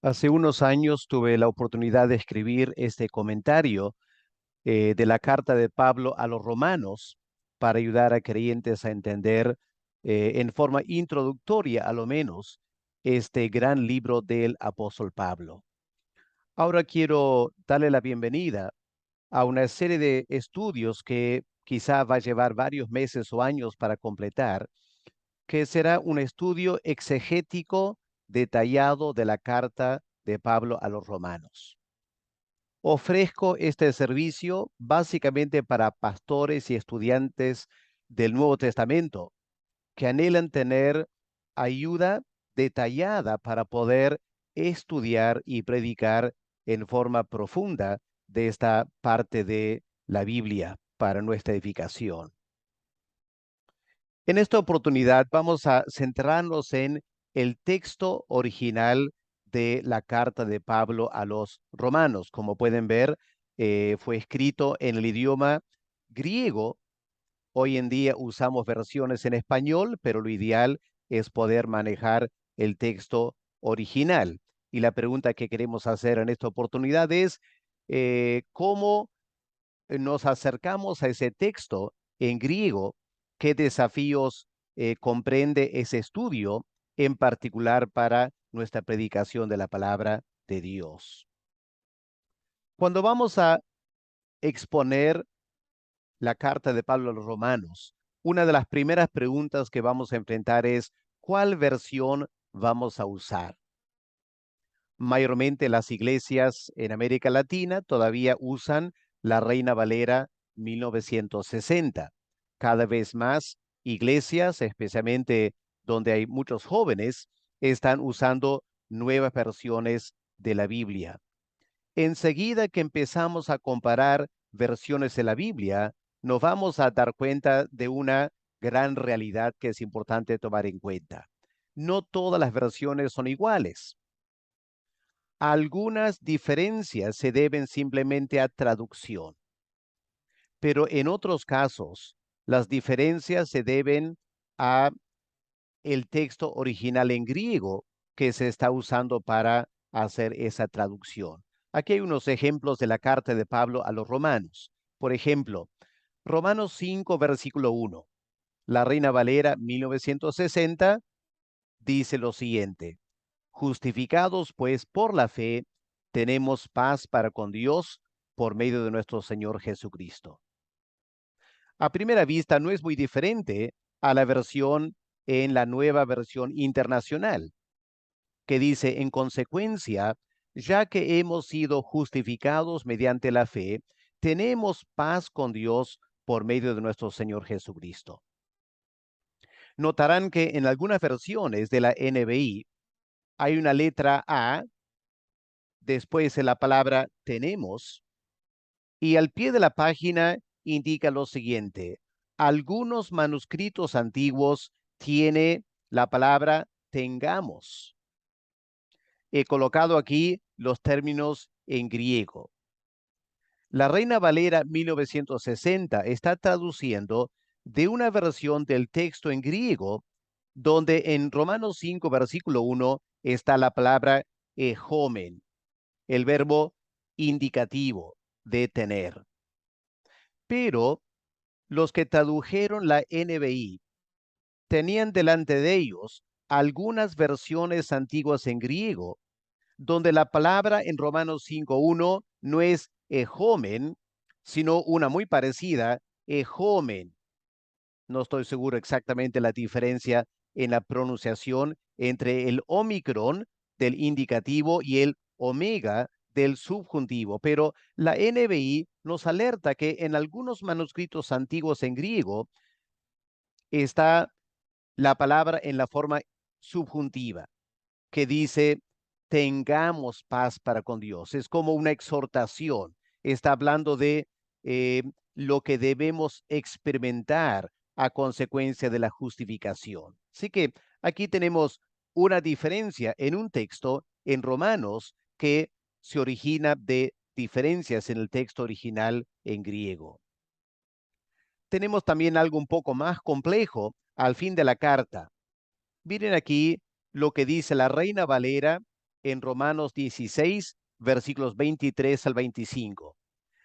Hace unos años tuve la oportunidad de escribir este comentario de la carta de Pablo a los romanos para ayudar a creyentes a entender en forma introductoria, a lo menos, este gran libro del apóstol Pablo. Ahora quiero darle la bienvenida a una serie de estudios que quizá va a llevar varios meses o años para completar, que será un estudio exegético detallado de la carta de Pablo a los romanos. Ofrezco este servicio básicamente para pastores y estudiantes del Nuevo Testamento que anhelan tener ayuda detallada para poder estudiar y predicar en forma profunda de esta parte de la Biblia para nuestra edificación. En esta oportunidad vamos a centrarnos en el texto original de la carta de Pablo a los romanos. Como pueden ver, fue escrito en el idioma griego. Hoy en día usamos versiones en español, pero lo ideal es poder manejar el texto original. Y la pregunta que queremos hacer en esta oportunidad es, ¿cómo nos acercamos a ese texto en griego? ¿Qué desafíos comprende ese estudio, en particular para nuestra predicación de la palabra de Dios? Cuando vamos a exponer la carta de Pablo a los romanos, una de las primeras preguntas que vamos a enfrentar es, ¿cuál versión vamos a usar? Mayormente las iglesias en América Latina todavía usan la Reina Valera 1960. Cada vez más iglesias, especialmente donde hay muchos jóvenes, están usando nuevas versiones de la Biblia. Enseguida que empezamos a comparar versiones de la Biblia, nos vamos a dar cuenta de una gran realidad que es importante tomar en cuenta. No todas las versiones son iguales. Algunas diferencias se deben simplemente a traducción, pero en otros casos, las diferencias se deben a el texto original en griego que se está usando para hacer esa traducción. Aquí hay unos ejemplos de la carta de Pablo a los romanos. Por ejemplo, Romanos 5, versículo 1. La Reina Valera 1960 dice lo siguiente: justificados pues por la fe, tenemos paz para con Dios por medio de nuestro Señor Jesucristo. A primera vista no es muy diferente a la versión en la nueva versión internacional, que dice, en consecuencia, ya que hemos sido justificados mediante la fe, tenemos paz con Dios por medio de nuestro Señor Jesucristo. Notarán que en algunas versiones de la NBI hay una letra A después de la palabra tenemos, y al pie de la página indica lo siguiente: algunos manuscritos antiguos tiene la palabra tengamos. He colocado aquí los términos en griego. La Reina Valera 1960 está traduciendo de una versión del texto en griego, donde en Romanos 5, versículo 1, está la palabra ejomen, el verbo indicativo de tener. Pero los que tradujeron la NBI tenían delante de ellos algunas versiones antiguas en griego, donde la palabra en Romanos 5:1 no es ejomen, sino una muy parecida, ejomen. No estoy seguro exactamente la diferencia en la pronunciación entre el omicron del indicativo y el omega del subjuntivo, pero la NBI nos alerta que en algunos manuscritos antiguos en griego está la palabra en la forma subjuntiva, que dice, tengamos paz para con Dios. Es como una exhortación. Está hablando de lo que debemos experimentar a consecuencia de la justificación. Así que aquí tenemos una diferencia en un texto en Romanos que se origina de diferencias en el texto original en griego. Tenemos también algo un poco más complejo al fin de la carta. Miren aquí lo que dice la Reina Valera en Romanos 16, versículos 23 al 25.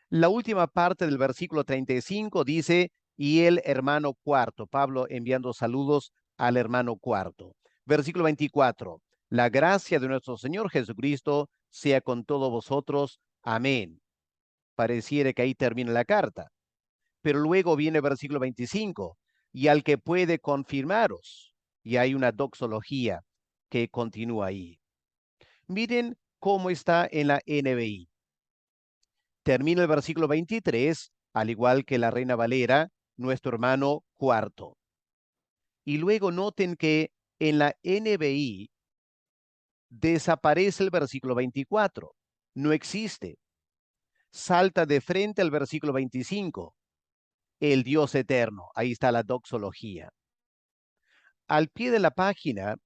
La última parte del versículo 35 dice, y el hermano cuarto, Pablo enviando saludos al hermano cuarto. Versículo 24, la gracia de nuestro Señor Jesucristo sea con todos vosotros. Amén. Pareciera que ahí termina la carta. Pero luego viene el versículo 25, y al que puede confirmaros. Y hay una doxología que continúa ahí. Miren cómo está en la NBI. Termina el versículo 23, al igual que la Reina Valera, nuestro hermano cuarto. Y luego noten que en la NBI desaparece el versículo 24. No existe. Salta de frente al versículo 25. El Dios eterno. Ahí está la doxología. Al pie de la página,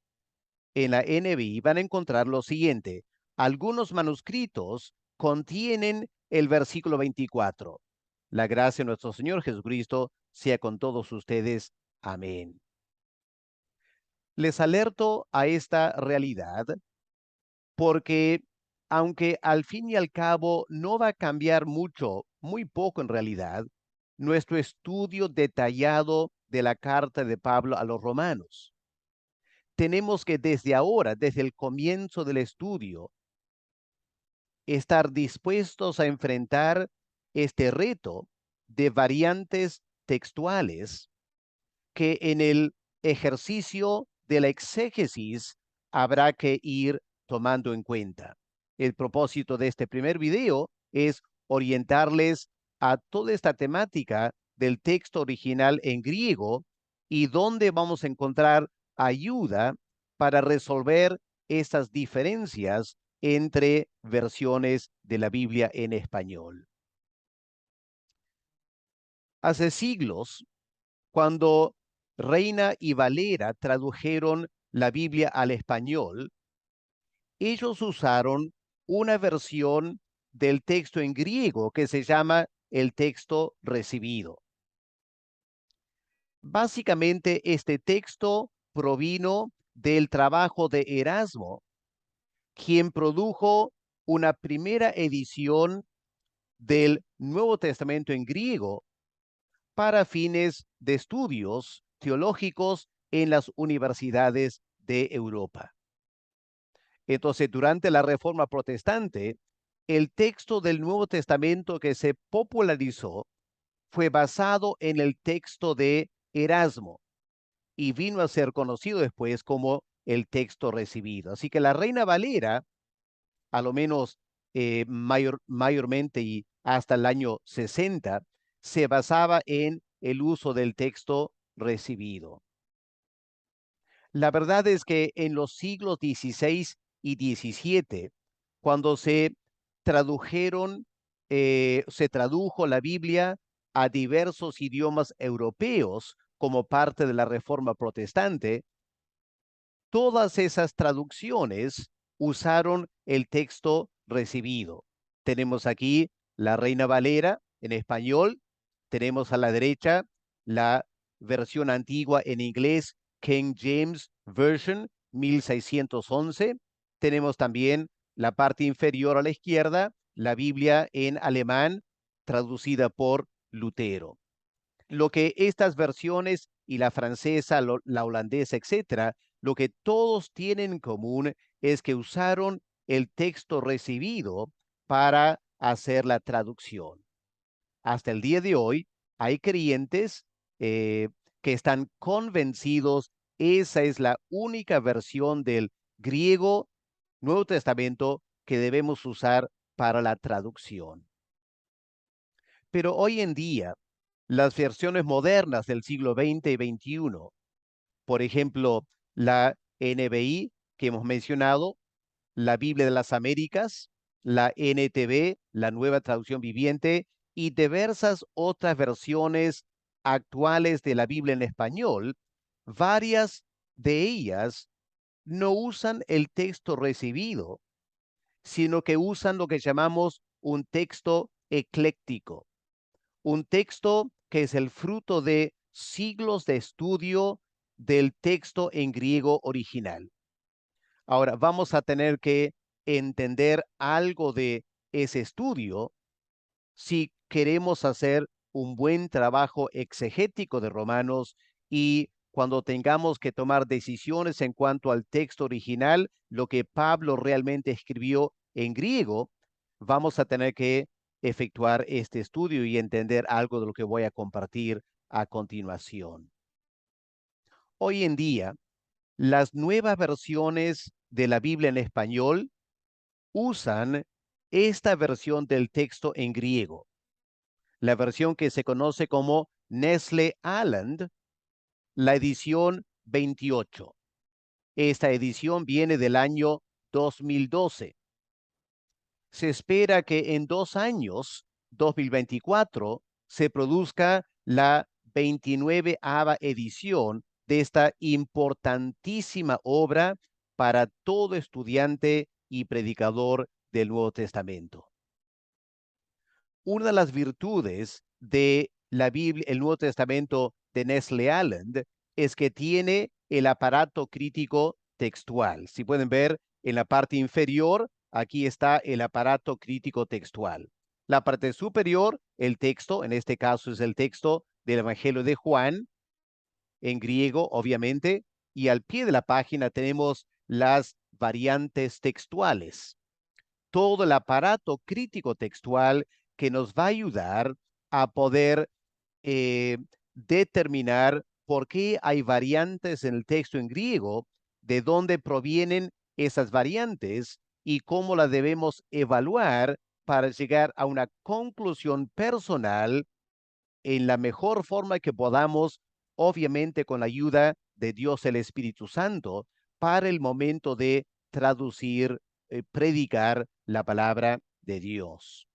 en la NBI, van a encontrar lo siguiente. Algunos manuscritos contienen el versículo 24. La gracia de nuestro Señor Jesucristo sea con todos ustedes. Amén. Les alerto a esta realidad porque aunque al fin y al cabo no va a cambiar mucho, muy poco en realidad, nuestro estudio detallado de la carta de Pablo a los romanos, tenemos que desde ahora, desde el comienzo del estudio, estar dispuestos a enfrentar este reto de variantes textuales que en el ejercicio de la exégesis habrá que ir tomando en cuenta. El propósito de este primer video es orientarles a toda esta temática del texto original en griego y dónde vamos a encontrar ayuda para resolver estas diferencias entre versiones de la Biblia en español. Hace siglos, cuando Reina y Valera tradujeron la Biblia al español, ellos usaron una versión del texto en griego que se llama el texto recibido. Básicamente, este texto provino del trabajo de Erasmo, quien produjo una primera edición del Nuevo Testamento en griego para fines de estudios teológicos en las universidades de Europa. Entonces, durante la Reforma Protestante, el texto del Nuevo Testamento que se popularizó fue basado en el texto de Erasmo y vino a ser conocido después como el texto recibido. Así que la Reina Valera, a lo menos mayormente y hasta el año 60, se basaba en el uso del texto recibido. La verdad es que en los siglos XVI y XVII, cuando se tradujo la Biblia a diversos idiomas europeos como parte de la Reforma Protestante, todas esas traducciones usaron el texto recibido. Tenemos aquí la Reina Valera en español, tenemos a la derecha la versión antigua en inglés, King James Version 1611. Tenemos también la parte inferior a la izquierda, la Biblia en alemán, traducida por Lutero. Lo que estas versiones y la francesa, la holandesa, etcétera, lo que todos tienen en común es que usaron el texto recibido para hacer la traducción. Hasta el día de hoy hay creyentes que están convencidos esa es la única versión del griego Nuevo Testamento que debemos usar para la traducción. Pero hoy en día, las versiones modernas del siglo XX y XXI, por ejemplo, la NBI que hemos mencionado, la Biblia de las Américas, la NTV, la Nueva Traducción Viviente, y diversas otras versiones actuales de la Biblia en español, varias de ellas no usan el texto recibido, sino que usan lo que llamamos un texto ecléctico, un texto que es el fruto de siglos de estudio del texto en griego original. Ahora, vamos a tener que entender algo de ese estudio si queremos hacer un buen trabajo exegético de Romanos y cuando tengamos que tomar decisiones en cuanto al texto original, lo que Pablo realmente escribió en griego, vamos a tener que efectuar este estudio y entender algo de lo que voy a compartir a continuación. Hoy en día, las nuevas versiones de la Biblia en español usan esta versión del texto en griego, la versión que se conoce como Nestle Aland, la edición 28. Esta edición viene del año 2012. Se espera que en 2 años, 2024, se produzca la 29ª edición de esta importantísima obra para todo estudiante y predicador del Nuevo Testamento. Una de las virtudes de la Biblia, el Nuevo Testamento de Nestle Aland, es que tiene el aparato crítico textual. Si pueden ver en la parte inferior, aquí está el aparato crítico textual. La parte superior, el texto, en este caso es el texto del Evangelio de Juan, en griego, obviamente, y al pie de la página tenemos las variantes textuales. Todo el aparato crítico textual que nos va a ayudar a poder eh, determinar por qué hay variantes en el texto en griego, de dónde provienen esas variantes y cómo las debemos evaluar para llegar a una conclusión personal en la mejor forma que podamos, obviamente con la ayuda de Dios el Espíritu Santo, para el momento de traducir, predicar la palabra de Dios.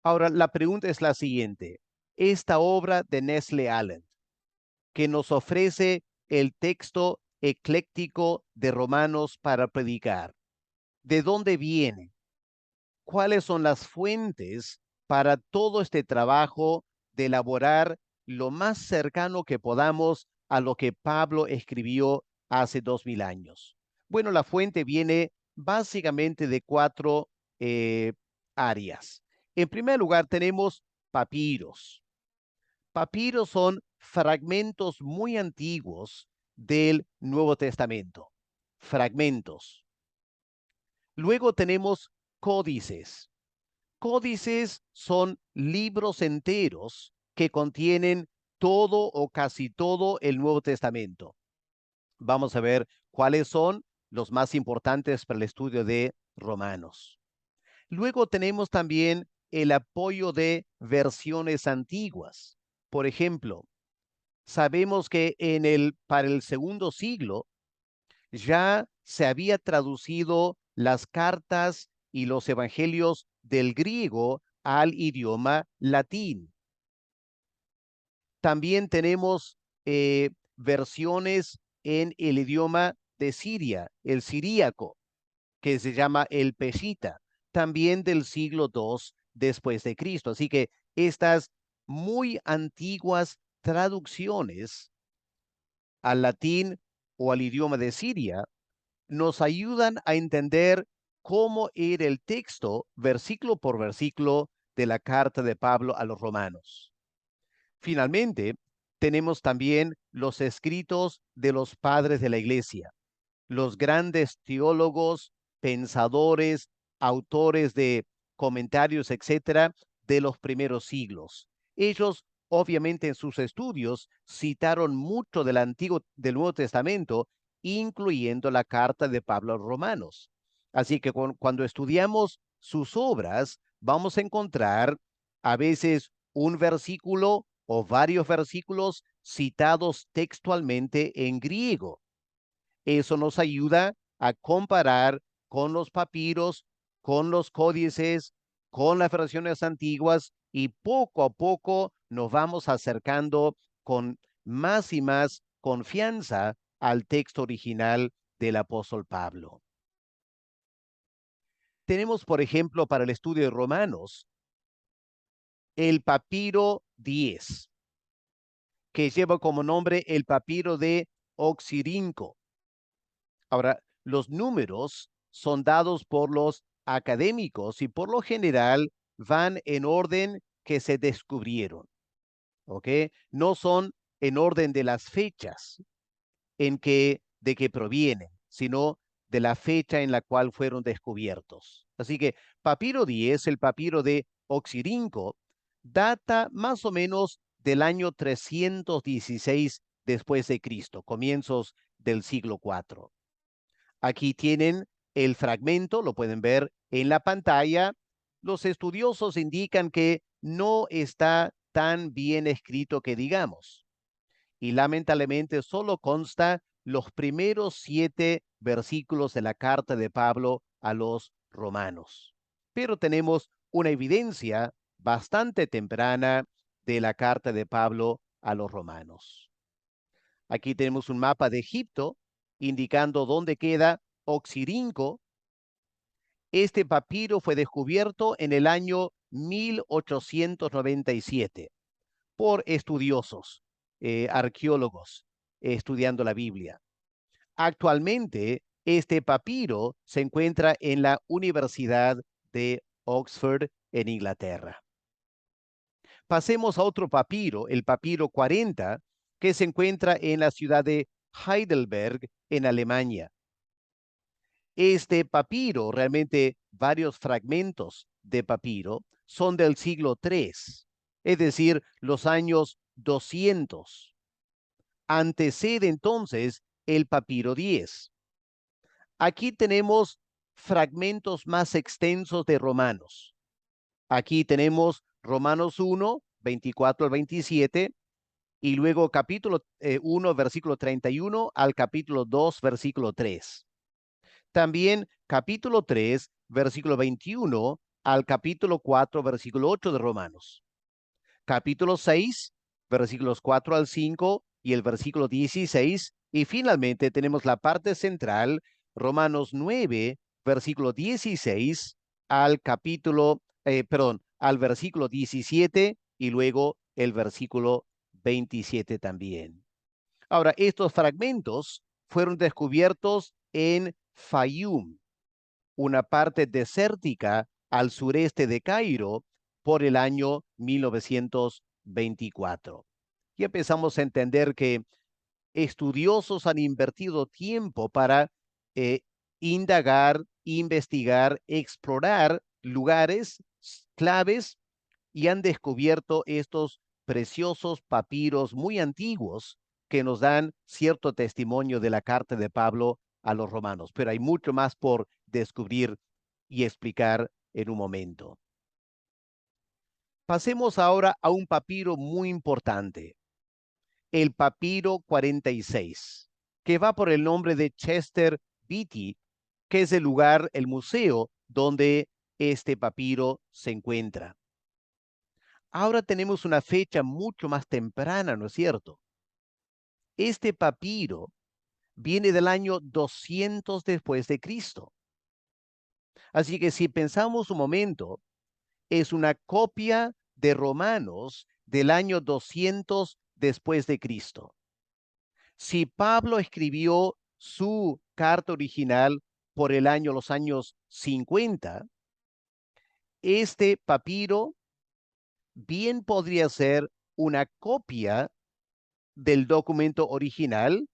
Ahora, la pregunta es la siguiente. Esta obra de Nestle Aland, que nos ofrece el texto ecléctico de Romanos para predicar, ¿de dónde viene? ¿Cuáles son las fuentes para todo este trabajo de elaborar lo más cercano que podamos a lo que Pablo escribió hace 2000 años? Bueno, la fuente viene básicamente de 4 áreas. En primer lugar, tenemos papiros. Papiros son fragmentos muy antiguos del Nuevo Testamento. Fragmentos. Luego tenemos códices. Códices son libros enteros que contienen todo o casi todo el Nuevo Testamento. Vamos a ver cuáles son los más importantes para el estudio de Romanos. Luego tenemos también el apoyo de versiones antiguas. Por ejemplo, sabemos que para el segundo siglo ya se había traducido las cartas y los evangelios del griego al idioma latín. También tenemos versiones en el idioma de Siria, el siríaco, que se llama el Peshita, también del siglo II después de Cristo. Así que estas muy antiguas traducciones al latín o al idioma de Siria nos ayudan a entender cómo era el texto, versículo por versículo, de la carta de Pablo a los romanos. Finalmente, tenemos también los escritos de los padres de la iglesia, los grandes teólogos, pensadores, autores de comentarios, etcétera, de los primeros siglos. Ellos, obviamente, en sus estudios citaron mucho del Nuevo Testamento, incluyendo la carta de Pablo a los Romanos. Así que cuando estudiamos sus obras, vamos a encontrar a veces un versículo o varios versículos citados textualmente en griego. Eso nos ayuda a comparar con los papiros, con los códices, con las versiones antiguas y poco a poco nos vamos acercando con más y más confianza al texto original del apóstol Pablo. Tenemos, por ejemplo, para el estudio de Romanos, el papiro 10, que lleva como nombre el papiro de Oxirrinco. Ahora, los números son dados por los académicos y por lo general van en orden que se descubrieron, ¿ok? No son en orden de las fechas de que provienen, sino de la fecha en la cual fueron descubiertos. Así que papiro 10, el papiro de Oxirrinco, data más o menos del año 316 después de Cristo, comienzos del siglo IV. Aquí tienen el fragmento, lo pueden ver en la pantalla. Los estudiosos indican que no está tan bien escrito que digamos, y lamentablemente solo consta los primeros 7 versículos de la carta de Pablo a los romanos. Pero tenemos una evidencia bastante temprana de la carta de Pablo a los romanos. Aquí tenemos un mapa de Egipto indicando dónde queda Oxirrinco. Este papiro fue descubierto en el año 1897 por estudiosos, arqueólogos, estudiando la Biblia. Actualmente, este papiro se encuentra en la Universidad de Oxford, en Inglaterra. Pasemos a otro papiro, el papiro 40, que se encuentra en la ciudad de Heidelberg, en Alemania. Este papiro, realmente varios fragmentos de papiro, son del siglo III, es decir, los años 200. Antecede entonces el papiro 10. Aquí tenemos fragmentos más extensos de Romanos. Aquí tenemos Romanos 1, 24 al 27, y luego capítulo 1, versículo 31 al capítulo 2, versículo 3. También capítulo 3, versículo 21 al capítulo 4, versículo 8 de Romanos. Capítulo 6, versículos 4 al 5 y el versículo 16. Y finalmente tenemos la parte central, Romanos 9, versículo 16 al al versículo 17 y luego el versículo 27 también. Ahora, estos fragmentos fueron descubiertos en Fayum, una parte desértica al sureste de Cairo, por el año 1924. Y empezamos a entender que estudiosos han invertido tiempo para eh, indagar, investigar, explorar lugares claves y han descubierto estos preciosos papiros muy antiguos que nos dan cierto testimonio de la carta de Pablo a los romanos. Pero hay mucho más por descubrir y explicar en un momento. Pasemos ahora a un papiro muy importante, el papiro 46, que va por el nombre de Chester Beatty, que es el lugar, el museo donde este papiro se encuentra. Ahora tenemos una fecha mucho más temprana, ¿no es cierto? Este papiro viene del año 200 después de Cristo. Así que si pensamos un momento, es una copia de Romanos del año 200 después de Cristo. Si Pablo escribió su carta original por los años 50, este papiro bien podría ser una copia del documento original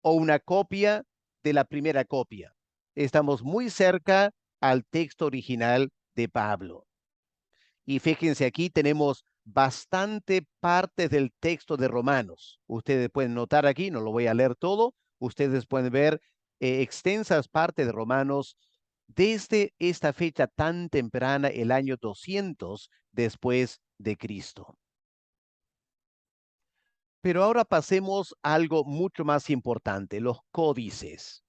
o una copia de la primera copia. Estamos muy cerca al texto original de Pablo. Y fíjense, aquí tenemos bastante parte del texto de Romanos. Ustedes pueden notar aquí, no lo voy a leer todo, ustedes pueden ver extensas partes de Romanos desde esta fecha tan temprana, el año 200 después de Cristo. Pero ahora pasemos a algo mucho más importante, los códices.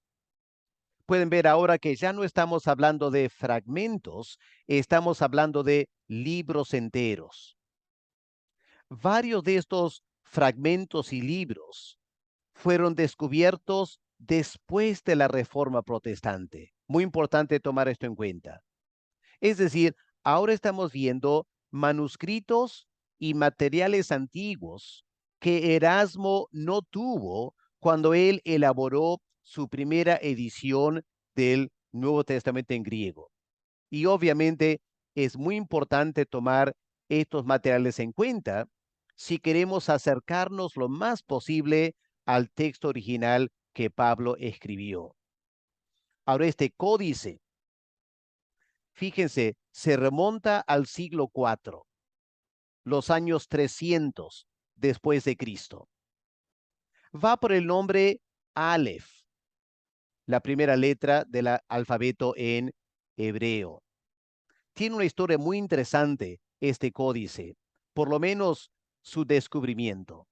Pueden ver ahora que ya no estamos hablando de fragmentos, estamos hablando de libros enteros. Varios de estos fragmentos y libros fueron descubiertos después de la Reforma Protestante. Muy importante tomar esto en cuenta. Es decir, ahora estamos viendo manuscritos y materiales antiguos que Erasmo no tuvo cuando él elaboró su primera edición del Nuevo Testamento en griego. Y obviamente es muy importante tomar estos materiales en cuenta si queremos acercarnos lo más posible al texto original que Pablo escribió. Ahora, este códice, fíjense, se remonta al siglo IV, los años 300 después de Cristo. Va por el nombre Aleph, la primera letra del alfabeto en hebreo. Tiene una historia muy interesante este códice, por lo menos su descubrimiento.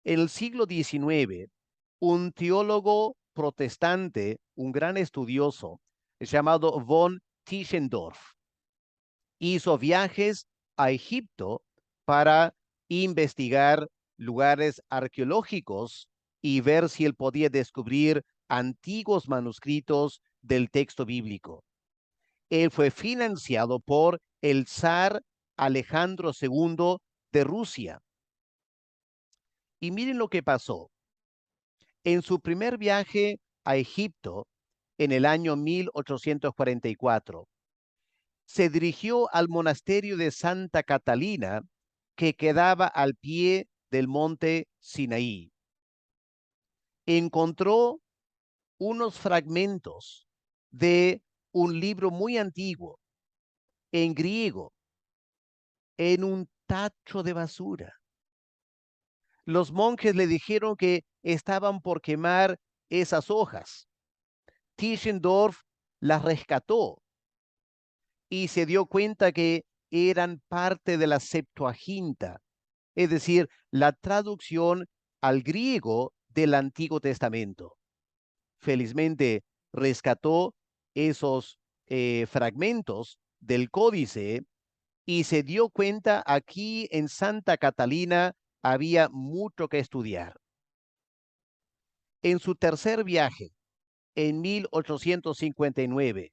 En el siglo XIX, un teólogo protestante, un gran estudioso, llamado von Tischendorf, hizo viajes a Egipto para investigar lugares arqueológicos y ver si él podía descubrir antiguos manuscritos del texto bíblico. Él fue financiado por el zar Alejandro II de Rusia. Y miren lo que pasó. En su primer viaje a Egipto, en el año 1844, se dirigió al monasterio de Santa Catalina, que quedaba al pie del monte Sinaí. Encontró unos fragmentos de un libro muy antiguo, en griego, en un tacho de basura. Los monjes le dijeron que estaban por quemar esas hojas. Tischendorf las rescató y se dio cuenta que eran parte de la Septuaginta, es decir, la traducción al griego del Antiguo Testamento. Felizmente rescató esos fragmentos del códice y se dio cuenta aquí en Santa Catalina había mucho que estudiar. En su tercer viaje, en 1859,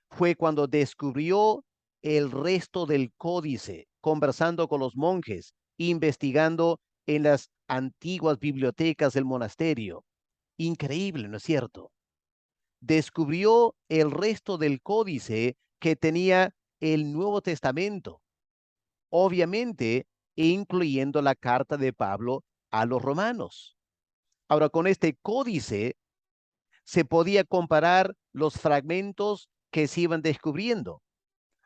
fue cuando descubrió el resto del códice, conversando con los monjes, investigando en las antiguas bibliotecas del monasterio. Increíble, ¿no es cierto? Descubrió el resto del códice que tenía el Nuevo Testamento, obviamente incluyendo la carta de Pablo a los romanos. Ahora, con este códice se podía comparar los fragmentos que se iban descubriendo,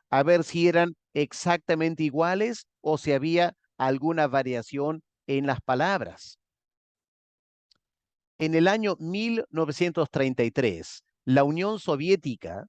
a ver si eran exactamente iguales o si había alguna variación en las palabras. En el año 1933, la Unión Soviética,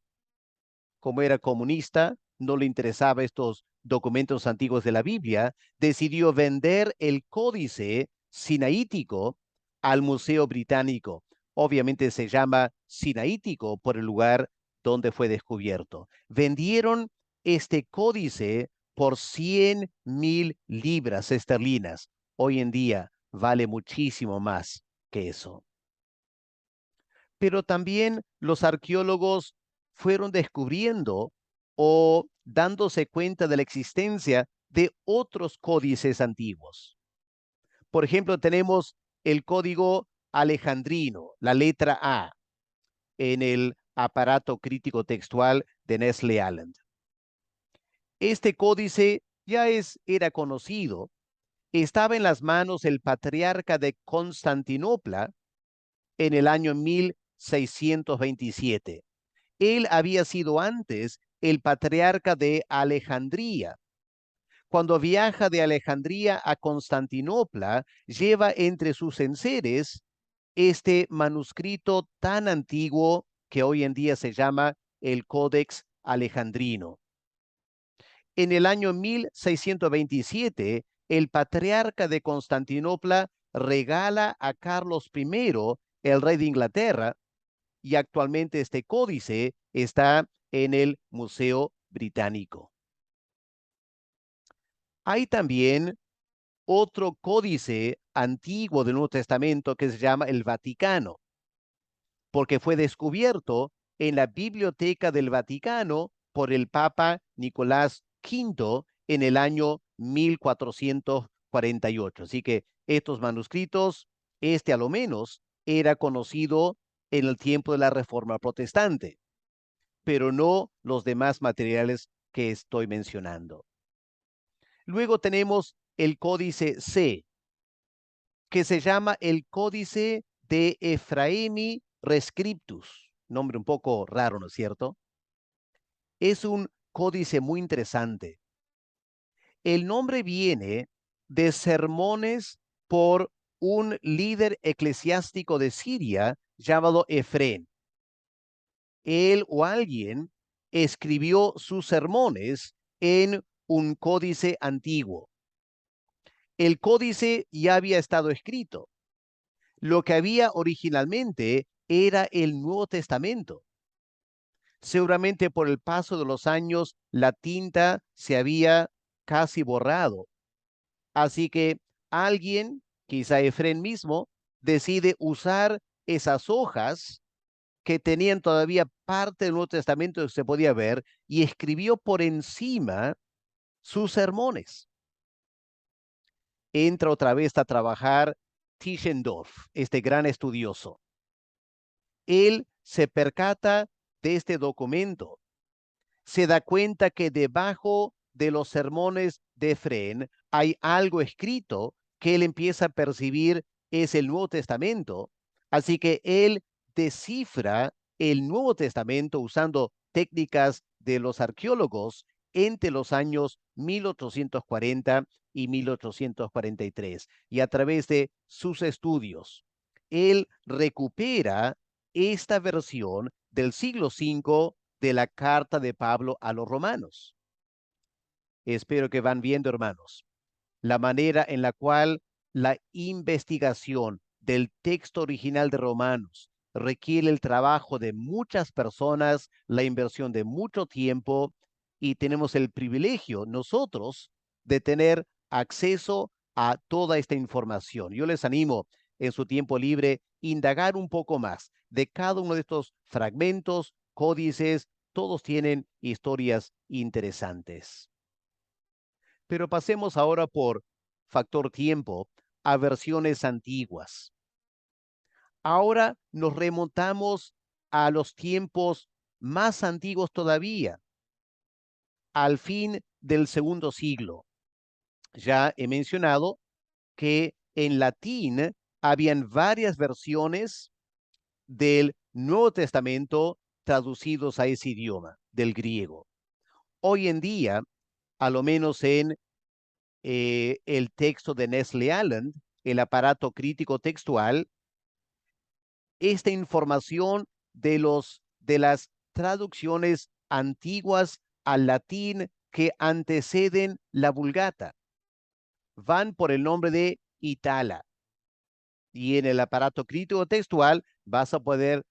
como era comunista, no le interesaba estos documentos antiguos de la Biblia, decidió vender el códice sinaítico al Museo Británico. Obviamente se llama sinaítico por el lugar donde fue descubierto. Vendieron este códice por 100.000 libras esterlinas. Hoy en día vale muchísimo más que eso. Pero también los arqueólogos fueron descubriendo o dándose cuenta de la existencia de otros códices antiguos. Por ejemplo, tenemos el código alejandrino, la letra A, en el aparato crítico textual de Nestle Aland. Este códice ya era conocido, estaba en las manos del patriarca de Constantinopla en el año 1627. Él había sido antes el patriarca de Alejandría. Cuando viaja de Alejandría a Constantinopla, lleva entre sus enseres este manuscrito tan antiguo que hoy en día se llama el Codex Alejandrino. En el año 1627, el patriarca de Constantinopla regala a Carlos I, el rey de Inglaterra, y actualmente este códice está en el Museo Británico. Hay también otro códice antiguo del Nuevo Testamento que se llama el Vaticano, porque fue descubierto en la Biblioteca del Vaticano por el Papa Nicolás V en el año 1448. Así que estos manuscritos, a lo menos, era conocido en el tiempo de la Reforma Protestante, pero no los demás materiales que estoy mencionando. Luego tenemos el Códice C, que se llama el Códice de Ephraemi Rescriptus. Nombre un poco raro, ¿no es cierto? Es un códice muy interesante. El nombre viene de sermones por un líder eclesiástico de Siria llamado Efrén. Él o alguien escribió sus sermones en un códice antiguo. El códice ya había estado escrito. Lo que había originalmente era el Nuevo Testamento. Seguramente por el paso de los años la tinta se había casi borrado. Así que alguien, quizá Efrén mismo, decide usar esas hojas que tenían todavía parte del Nuevo Testamento que se podía ver y escribió por encima sus sermones. Entra otra vez a trabajar Tischendorf, este gran estudioso. Él se percata de este documento, se da cuenta que debajo de los sermones de Efrén hay algo escrito que él empieza a percibir es el Nuevo Testamento. Así que él descifra el Nuevo Testamento usando técnicas de los arqueólogos entre los años 1840 y 1843. Y a través de sus estudios, él recupera esta versión del siglo V de la carta de Pablo a los romanos. Espero que van viendo, hermanos, la manera en la cual la investigación del texto original de Romanos requiere el trabajo de muchas personas, la inversión de mucho tiempo, y tenemos el privilegio nosotros de tener acceso a toda esta información. Yo les animo en su tiempo libre indagar un poco más de cada uno de estos fragmentos, códices, todos tienen historias interesantes. Pero pasemos ahora por factor tiempo a versiones antiguas. Ahora nos remontamos a los tiempos más antiguos todavía, al fin del segundo siglo. Ya he mencionado que en latín habían varias versiones del Nuevo Testamento traducidos a ese idioma, del griego. Hoy en día, a lo menos en el texto de Nestle Aland, el aparato crítico textual, esta información de las traducciones antiguas al latín que anteceden la Vulgata van por el nombre de Itala. Y en el aparato crítico textual vas a poder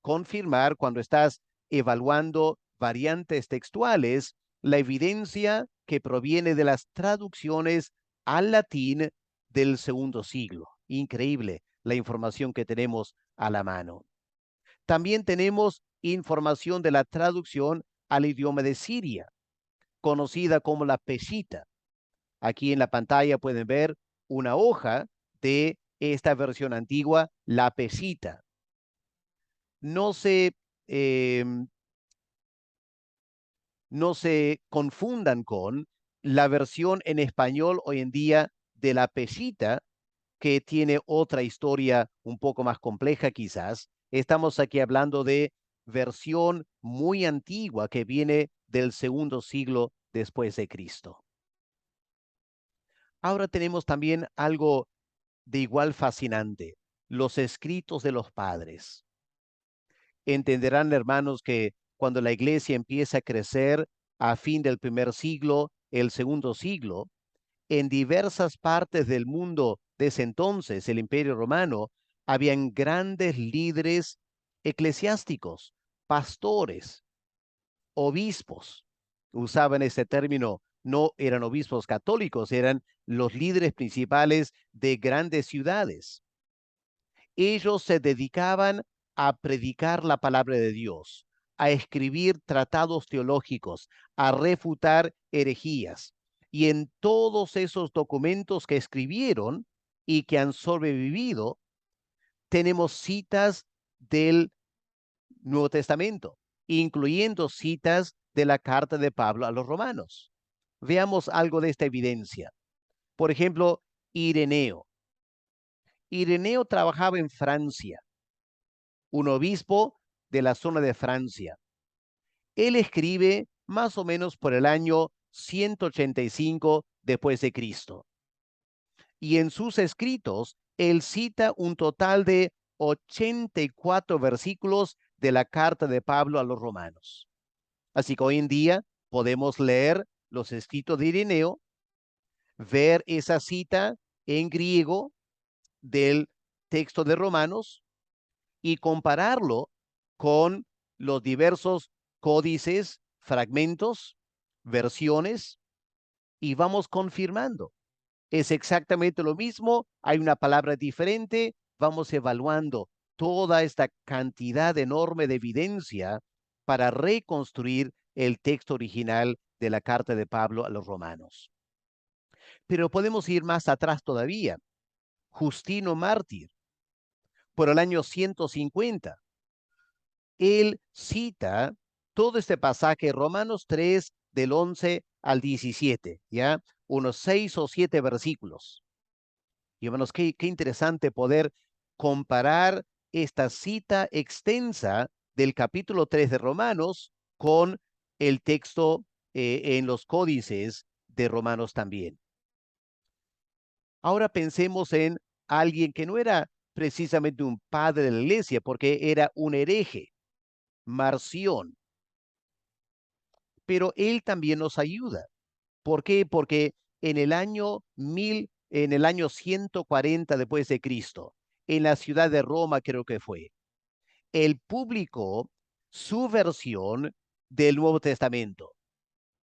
confirmar cuando estás evaluando variantes textuales la evidencia que proviene de las traducciones al latín del segundo siglo. Increíble la información que tenemos a la mano. También tenemos información de la traducción al idioma de Siria, conocida como la Peshitta. Aquí en la pantalla pueden ver una hoja de esta versión antigua, la Peshitta. No se, eh, no se confundan con la versión en español hoy en día de la Peshitta, que tiene otra historia un poco más compleja quizás. Estamos aquí hablando de versión muy antigua que viene del segundo siglo después de Cristo. Ahora tenemos también algo de igual fascinante, los escritos de los padres. Entenderán, hermanos, que cuando la iglesia empieza a crecer a fin del primer siglo, el segundo siglo, en diversas partes del mundo de ese entonces, el Imperio Romano, habían grandes líderes eclesiásticos, pastores, obispos. Usaban ese término, no eran obispos católicos, eran los líderes principales de grandes ciudades. Ellos se dedicaban a predicar la palabra de Dios, a escribir tratados teológicos, a refutar herejías. Y en todos esos documentos que escribieron y que han sobrevivido, tenemos citas del Nuevo Testamento, incluyendo citas de la carta de Pablo a los romanos. Veamos algo de esta evidencia. Por ejemplo, Ireneo. Ireneo trabajaba en Francia, un obispo de la zona de Francia. Él escribe más o menos por el año 185 después de Cristo. Y en sus escritos, él cita un total de 84 versículos de la carta de Pablo a los romanos. Así que hoy en día podemos leer los escritos de Ireneo, ver esa cita en griego del texto de Romanos y compararlo con los diversos códices, fragmentos, versiones, y vamos confirmando. Es exactamente lo mismo, hay una palabra diferente, vamos evaluando toda esta cantidad enorme de evidencia para reconstruir el texto original de la carta de Pablo a los romanos. Pero podemos ir más atrás todavía. Justino Mártir, por el año 150, él cita todo este pasaje, Romanos 3, del 11 al 17, ¿ya? Unos 6 o 7 versículos. Y hermanos, qué interesante poder comparar esta cita extensa del capítulo 3 de Romanos con el texto en los códices de Romanos también. Ahora pensemos en alguien que no era precisamente un padre de la iglesia, porque era un hereje, Marción, pero él también nos ayuda. ¿Por qué? Porque en el año 140 después de Cristo, en la ciudad de Roma creo que fue, él publicó su versión del Nuevo Testamento,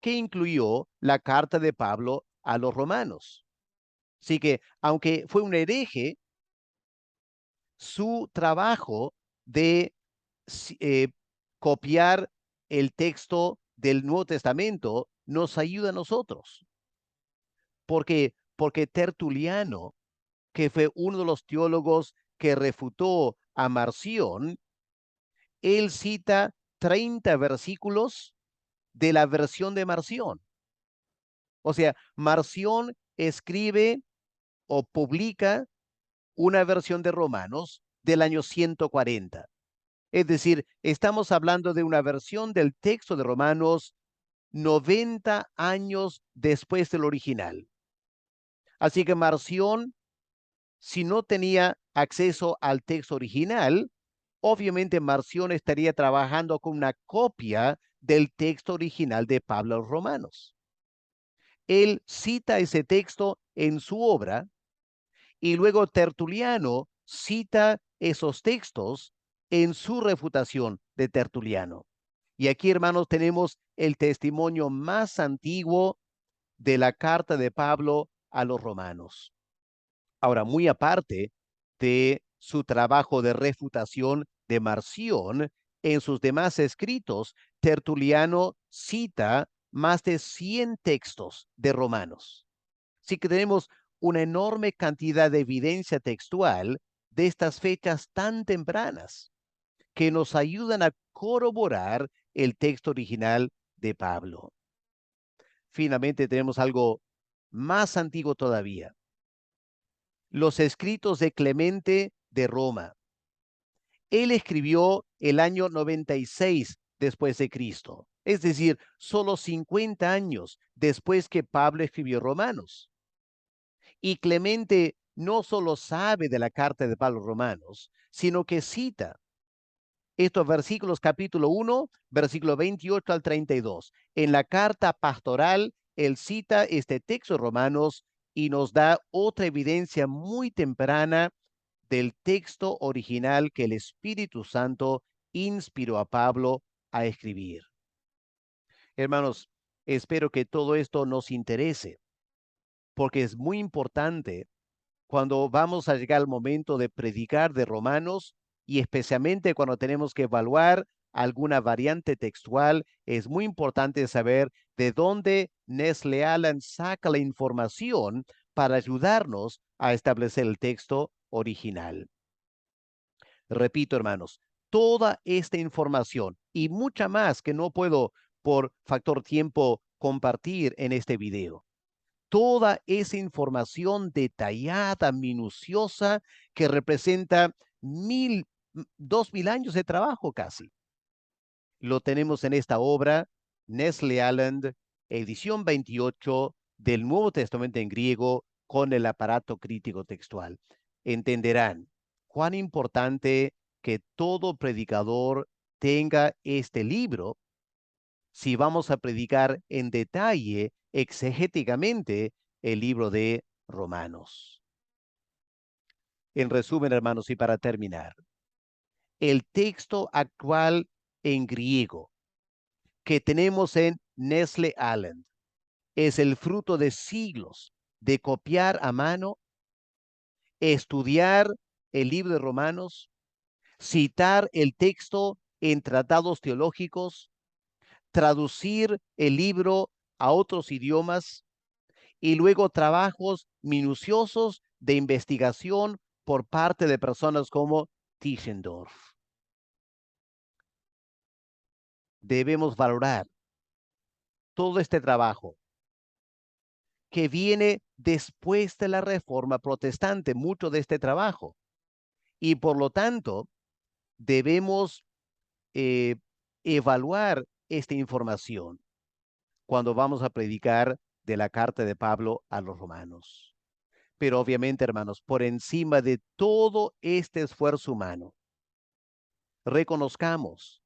que incluyó la carta de Pablo a los romanos. Así que, aunque fue un hereje, su trabajo de eh, copiar el texto del Nuevo Testamento nos ayuda a nosotros. Porque Tertuliano, que fue uno de los teólogos que refutó a Marción, él cita 30 versículos de la versión de Marción. O sea, Marción escribe o publica una versión de Romanos del año 140. Es decir, estamos hablando de una versión del texto de Romanos 90 años después del original. Así que Marción, si no tenía acceso al texto original, obviamente Marción estaría trabajando con una copia del texto original de Pablo a los Romanos. Él cita ese texto en su obra y luego Tertuliano cita esos textos en su refutación de Tertuliano. Y aquí, hermanos, tenemos el testimonio más antiguo de la carta de Pablo a los romanos. Ahora, muy aparte de su trabajo de refutación de Marción, en sus demás escritos, Tertuliano cita más de 100 textos de Romanos. Así que tenemos una enorme cantidad de evidencia textual de estas fechas tan tempranas que nos ayudan a corroborar el texto original de Pablo. Finalmente tenemos algo más antiguo todavía. Los escritos de Clemente de Roma. Él escribió el año 96 después de Cristo, es decir, solo 50 años después que Pablo escribió Romanos. Y Clemente no solo sabe de la carta de Pablo a los Romanos, sino que cita estos versículos, capítulo 1, versículo 28 al 32. En la carta pastoral, él cita este texto de Romanos y nos da otra evidencia muy temprana del texto original que el Espíritu Santo inspiró a Pablo a escribir. Hermanos, espero que todo esto nos interese, porque es muy importante cuando vamos a llegar al momento de predicar de Romanos y especialmente cuando tenemos que evaluar alguna variante textual, es muy importante saber de dónde Nestle Aland saca la información para ayudarnos a establecer el texto original. Repito, hermanos, toda esta información y mucha más que no puedo por factor tiempo compartir en este video. Toda esa información detallada, minuciosa, que representa 2000 años de trabajo casi. Lo tenemos en esta obra, Nestle Aland, edición 28 del Nuevo Testamento en griego con el aparato crítico textual. Entenderán cuán importante que todo predicador tenga este libro si vamos a predicar en detalle, exegéticamente, el libro de Romanos. En resumen, hermanos, y para terminar, el texto actual en griego que tenemos en Nestle Aland es el fruto de siglos de copiar a mano, estudiar el libro de Romanos, citar el texto en tratados teológicos, traducir el libro a otros idiomas y luego trabajos minuciosos de investigación por parte de personas como Tischendorf. Debemos valorar todo este trabajo que viene después de la Reforma Protestante, mucho de este trabajo. Y por lo tanto, debemos eh, evaluar esta información cuando vamos a predicar de la carta de Pablo a los romanos. Pero obviamente, hermanos, por encima de todo este esfuerzo humano, reconozcamos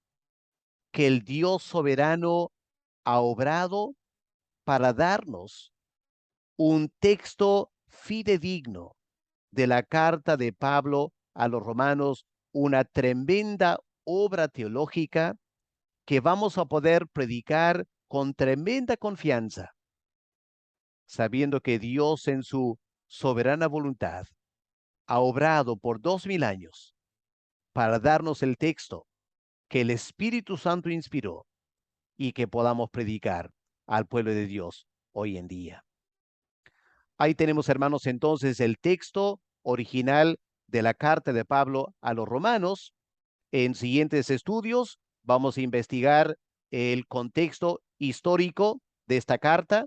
que el Dios soberano ha obrado para darnos un texto fidedigno de la carta de Pablo a los romanos, una tremenda obra teológica que vamos a poder predicar con tremenda confianza, sabiendo que Dios en su soberana voluntad ha obrado por 2000 años para darnos el texto que el Espíritu Santo inspiró y que podamos predicar al pueblo de Dios hoy en día. Ahí tenemos, hermanos, entonces el texto original de la carta de Pablo a los romanos. En siguientes estudios vamos a investigar el contexto histórico de esta carta.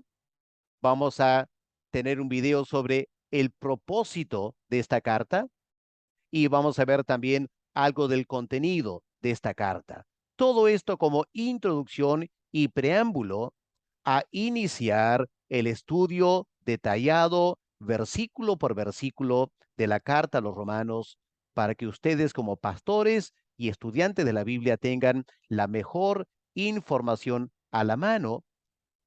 Vamos a tener un video sobre el propósito de esta carta y vamos a ver también algo del contenido de esta carta. Todo esto como introducción y preámbulo a iniciar el estudio detallado, versículo por versículo, de la carta a los romanos, para que ustedes como pastores y estudiantes de la Biblia tengan la mejor información a la mano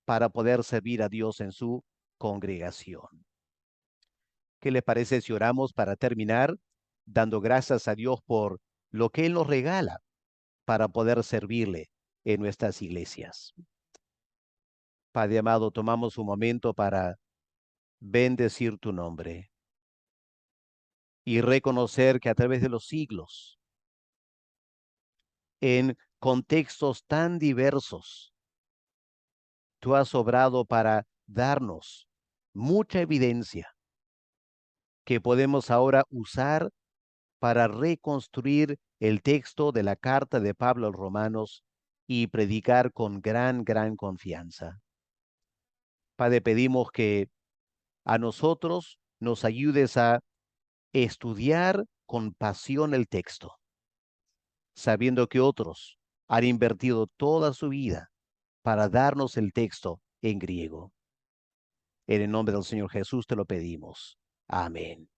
para poder servir a Dios en su congregación. ¿Qué les parece si oramos para terminar, dando gracias a Dios por lo que Él nos regala para poder servirle en nuestras iglesias? Padre amado, tomamos un momento para bendecir tu nombre y reconocer que a través de los siglos, en contextos tan diversos, tú has obrado para darnos mucha evidencia que podemos ahora usar para reconstruir el texto de la carta de Pablo a los Romanos y predicar con gran confianza. Padre, pedimos que a nosotros nos ayudes a estudiar con pasión el texto, sabiendo que otros han invertido toda su vida para darnos el texto en griego. En el nombre del Señor Jesús te lo pedimos. Amén.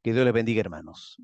Que Dios les bendiga, hermanos.